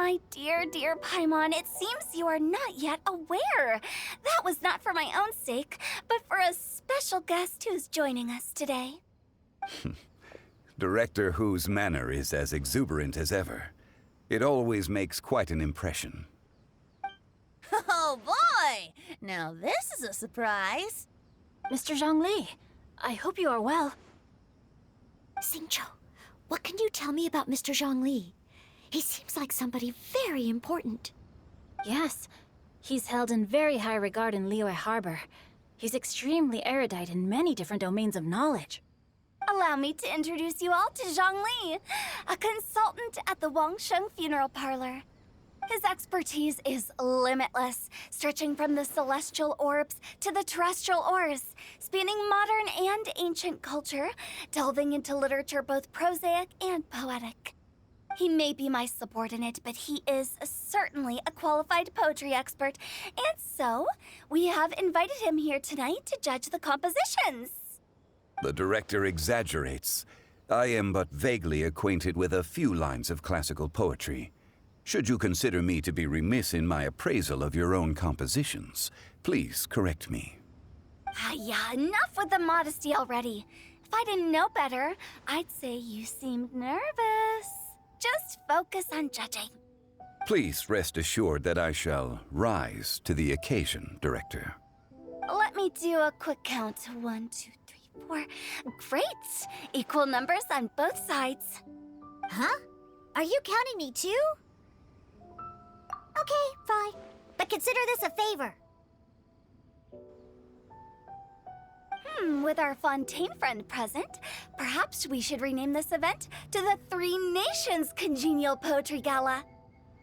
My dear, dear Paimon, it seems you are not yet aware. That was not for my own sake, but for a special guest who's joining us today. Director Hu's manner is as exuberant as ever. It always makes quite an impression. Oh boy! Now this is a surprise. Mr. Zhongli, I hope you are well. Xingqiu, what can you tell me about Mr. Zhongli? He seems like somebody very important. Yes, he's held in very high regard in Liyue Harbor. He's extremely erudite in many different domains of knowledge. Allow me to introduce you all to Zhongli, a consultant at the Wangsheng Funeral Parlor. His expertise is limitless, stretching from the celestial orbs to the terrestrial ores, spanning modern and ancient culture, delving into literature both prosaic and poetic. He may be my subordinate, but he is certainly a qualified poetry expert, and so we have invited him here tonight to judge the compositions. The director exaggerates. I am but vaguely acquainted with a few lines of classical poetry. Should you consider me to be remiss in my appraisal of your own compositions, please correct me. Yeah, enough with the modesty already. If I didn't know better, I'd say you seemed nervous. Just focus on judging. Please rest assured that I shall rise to the occasion, Director. Let me do a quick count. 1, 2, 3, 4. Great! Equal numbers on both sides. Huh? Are you counting me too? Okay, fine. But consider this a favor. With our Fontaine friend present, perhaps we should rename this event to the Three Nations Congenial Poetry Gala.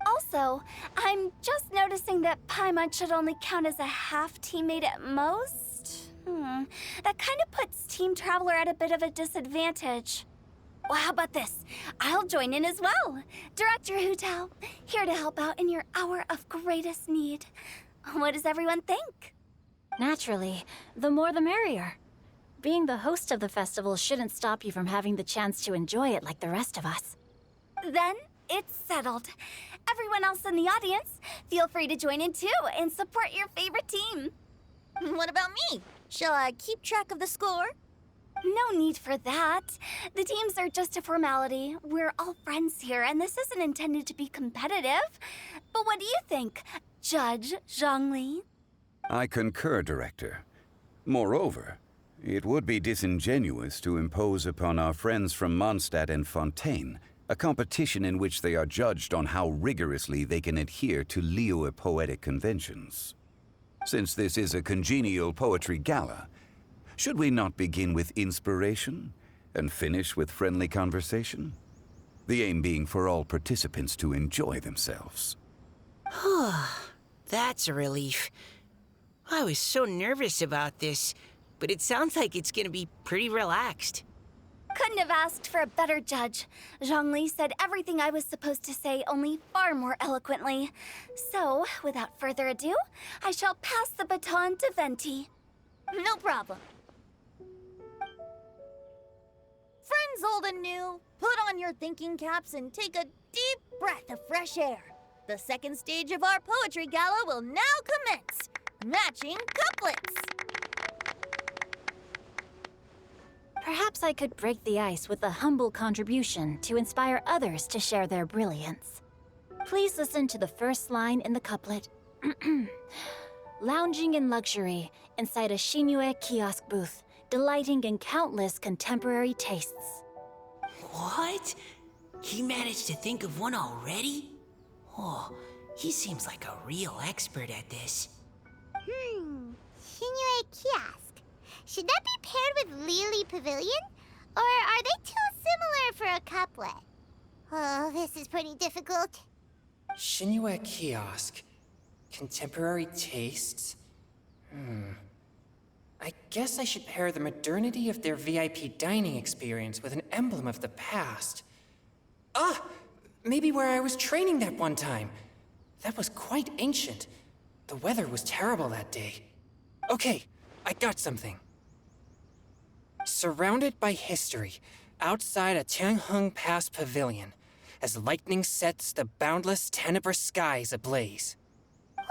Also, I'm just noticing that Paimon should only count as a half teammate at most. That kind of puts Team Traveler at a bit of a disadvantage. Well, how about this? I'll join in as well. Director Hu Tao, here to help out in your hour of greatest need. What does everyone think? Naturally, the more the merrier. Being the host of the festival shouldn't stop you from having the chance to enjoy it like the rest of us. Then, it's settled. Everyone else in the audience, feel free to join in too and support your favorite team. What about me? Shall I keep track of the score? No need for that. The teams are just a formality. We're all friends here, and this isn't intended to be competitive. But what do you think, Judge Zhongli? I concur, Director. Moreover, it would be disingenuous to impose upon our friends from Mondstadt and Fontaine a competition in which they are judged on how rigorously they can adhere to Liyue poetic conventions. Since this is a congenial poetry gala, should we not begin with inspiration and finish with friendly conversation? The aim being for all participants to enjoy themselves. That's a relief. I was so nervous about this, but it sounds like it's gonna be pretty relaxed. Couldn't have asked for a better judge. Zhongli said everything I was supposed to say, only far more eloquently. So, without further ado, I shall pass the baton to Venti. No problem. Friends old and new, put on your thinking caps and take a deep breath of fresh air. The second stage of our poetry gala will now commence. Matching couplets. Perhaps I could break the ice with a humble contribution to inspire others to share their brilliance. Please listen to the first line in the couplet. Lounging in luxury inside a Shinue kiosk booth, delighting in countless contemporary tastes. What? He managed to think of one already? Oh, he seems like a real expert at this. Shinue Kiosk. Should that be paired with Lily Pavilion? Or are they too similar for a couplet? Oh, this is pretty difficult. Shinue Kiosk. Contemporary tastes? I guess I should pair the modernity of their VIP dining experience with an emblem of the past. Ah! Maybe where I was training that one time. That was quite ancient. The weather was terrible that day. Okay, I got something. Surrounded by history, outside a Tianheng Pass pavilion, as lightning sets the boundless Tenebrous skies ablaze. Wow!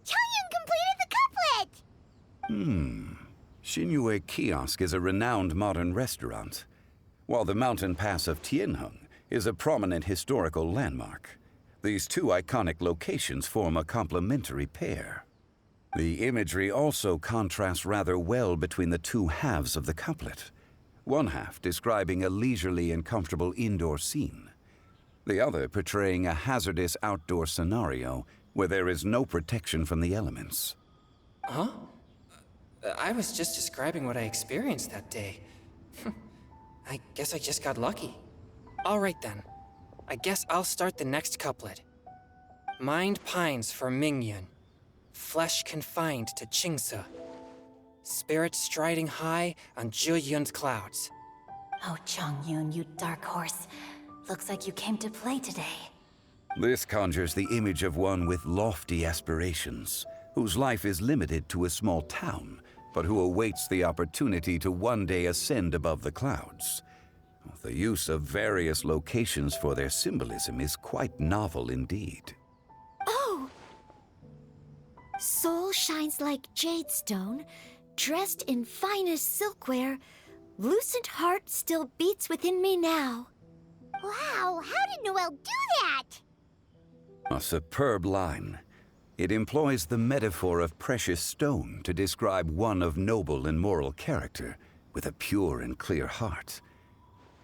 Chongyun completed the couplet! Xinyue Kiosk is a renowned modern restaurant, while the mountain pass of Tianheng is a prominent historical landmark. These two iconic locations form a complementary pair. The imagery also contrasts rather well between the two halves of the couplet. One half describing a leisurely and comfortable indoor scene, the other portraying a hazardous outdoor scenario where there is no protection from the elements. Huh? I was just describing what I experienced that day. I guess I just got lucky. All right then. I guess I'll start the next couplet. Mind pines for Mingyun, flesh confined to Qingse, spirit striding high on Zhiyun's clouds. Oh, Chongyun, you dark horse. Looks like you came to play today. This conjures the image of one with lofty aspirations, whose life is limited to a small town, but who awaits the opportunity to one day ascend above the clouds. The use of various locations for their symbolism is quite novel indeed. Oh! Soul shines like jadestone, dressed in finest silkware. Lucent heart still beats within me now. Wow, how did Noelle do that? A superb line. It employs the metaphor of precious stone to describe one of noble and moral character, with a pure and clear heart.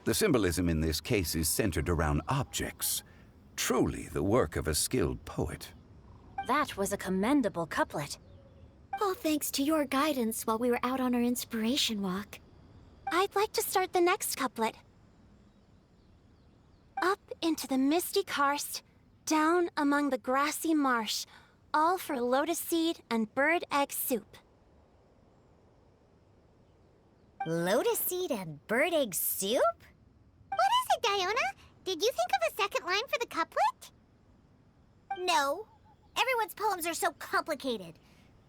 The symbolism in this case is centered around objects, truly the work of a skilled poet. That was a commendable couplet. All thanks to your guidance while we were out on our inspiration walk. I'd like to start the next couplet. Up into the misty karst, down among the grassy marsh, all for lotus seed and bird egg soup. Lotus seed and bird egg soup? What is it, Diona? Did you think of a second line for the couplet? No. Everyone's poems are so complicated.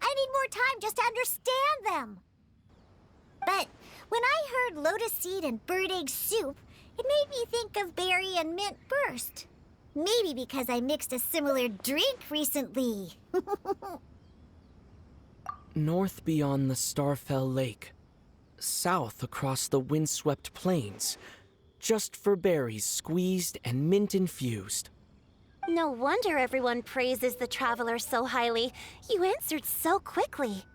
I need more time just to understand them. But when I heard lotus seed and bird egg soup, it made me think of berry and mint burst. Maybe because I mixed a similar drink recently. North beyond the Starfell Lake, south across the windswept plains, just for berries squeezed and mint infused. No wonder everyone praises the traveler so highly. You answered so quickly.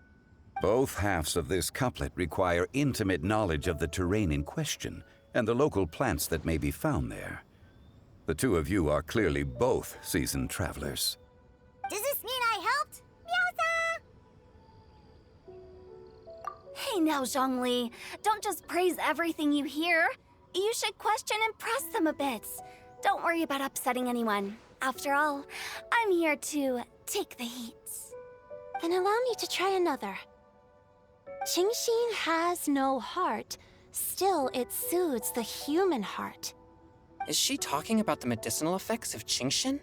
Both halves of this couplet require intimate knowledge of the terrain in question and the local plants that may be found there. The two of you are clearly both seasoned travelers. Does this mean I helped? Meowza! Hey now, Zhongli. Don't just praise everything you hear. You should question and press them a bit. Don't worry about upsetting anyone. After all, I'm here to take the heat. Then allow me to try another. Qingxin has no heart. Still, it soothes the human heart. Is she talking about the medicinal effects of Qingxin?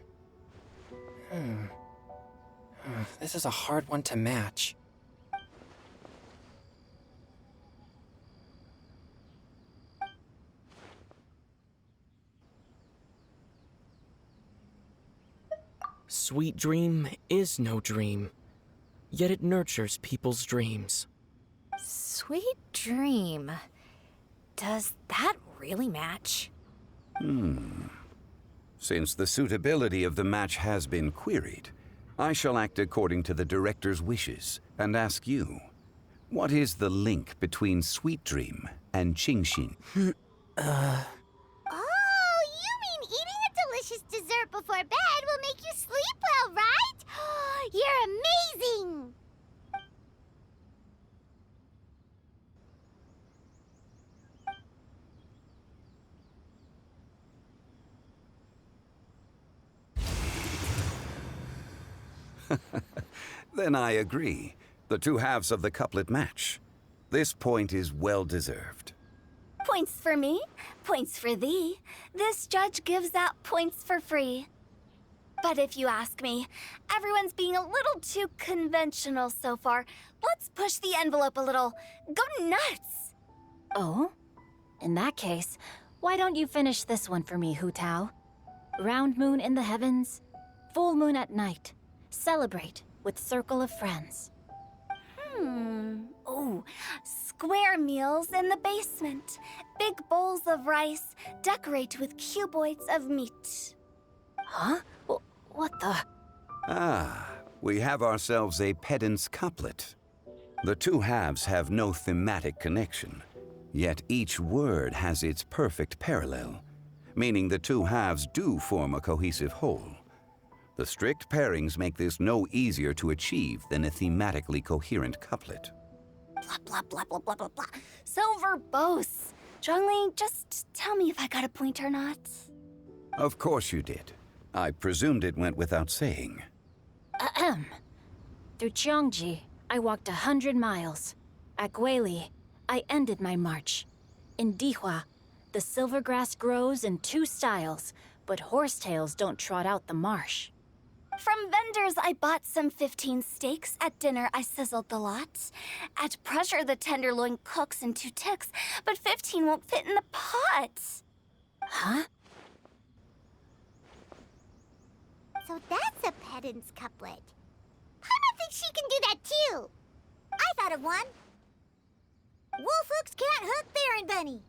This is a hard one to match. Sweet dream is no dream, yet it nurtures people's dreams. Sweet dream. Does that really match? Since the suitability of the match has been queried, I shall act according to the director's wishes and ask you, what is the link between Sweet Dream and Qingxin? Oh, you mean eating a delicious dessert before bed will make you sleep well, right? You're amazing! Then I agree. The two halves of the couplet match. This point is well deserved. Points for me, points for thee. This judge gives out points for free. But if you ask me, everyone's being a little too conventional so far. Let's push the envelope a little. Go nuts! Oh? In that case, why don't you finish this one for me, Hu Tao? Round moon in the heavens, full moon at night. Celebrate with circle of friends. Oh, square meals in the basement. Big bowls of rice. Decorate with cuboids of meat. Huh? What the? Ah, we have ourselves a pedant's couplet. The two halves have no thematic connection, yet each word has its perfect parallel, meaning the two halves do form a cohesive whole. The strict pairings make this no easier to achieve than a thematically coherent couplet. Blah, blah, blah, blah, blah, blah, blah. So verbose. Zhongli, just tell me if I got a point or not. Of course you did. I presumed it went without saying. Ahem. Through Zhongli, I walked 100 miles. At Guili, I ended my march. In Dihua, the silver grass grows in 2 styles, but horsetails don't trot out the marsh. From vendors, I bought some 15 steaks. At dinner, I sizzled the lot. At pressure, the tenderloin cooks in 2 ticks, but 15 won't fit in the pot. Huh? So that's a pedant's couplet. Paimon thinks she can do that too. I thought of one. Wolf hooks can't hook Baron Bunny.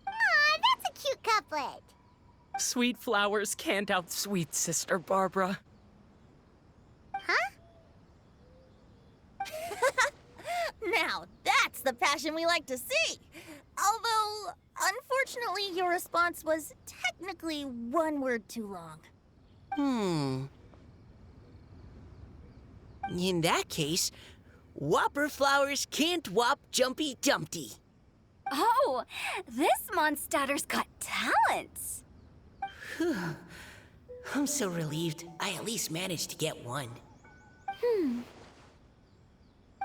Aw, that's a cute couplet. Sweet flowers can't outsweet Sister Barbara. Huh? Now, that's the passion we like to see. Although, unfortunately, your response was technically 1 word too long. In that case, Whopper flowers can't whop Jumpy Dumpty. Oh, this monster's got talent. I'm so relieved I at least managed to get 1.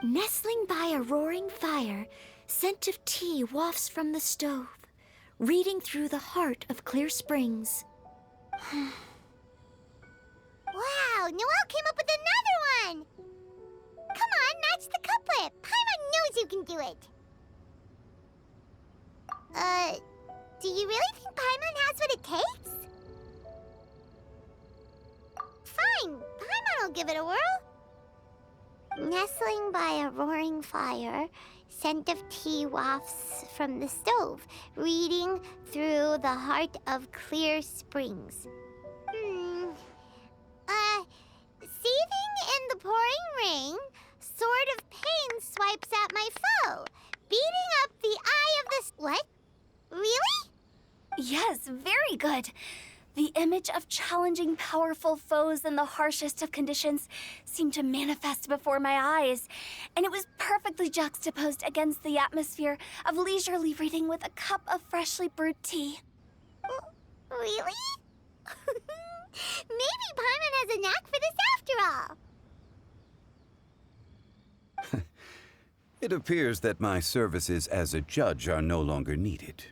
Nestling by a roaring fire, scent of tea wafts from the stove, reading through the heart of clear springs. Wow, Noelle came up with another one. Come on, match the couplet. Paimon knows you can do it. Do you really think Paimon has what it takes? Fine, Paimon will give it a whirl. Nestling by a roaring fire, scent of tea wafts from the stove, reading through the heart of clear springs. Seething in the pouring rain, sword of pain swipes at my foe, beating up the eye of the... What? Really? Yes, very good. The image of challenging powerful foes in the harshest of conditions seemed to manifest before my eyes, and it was perfectly juxtaposed against the atmosphere of leisurely reading with a cup of freshly brewed tea. Really? Maybe Paimon has a knack for this after all. It appears that my services as a judge are no longer needed.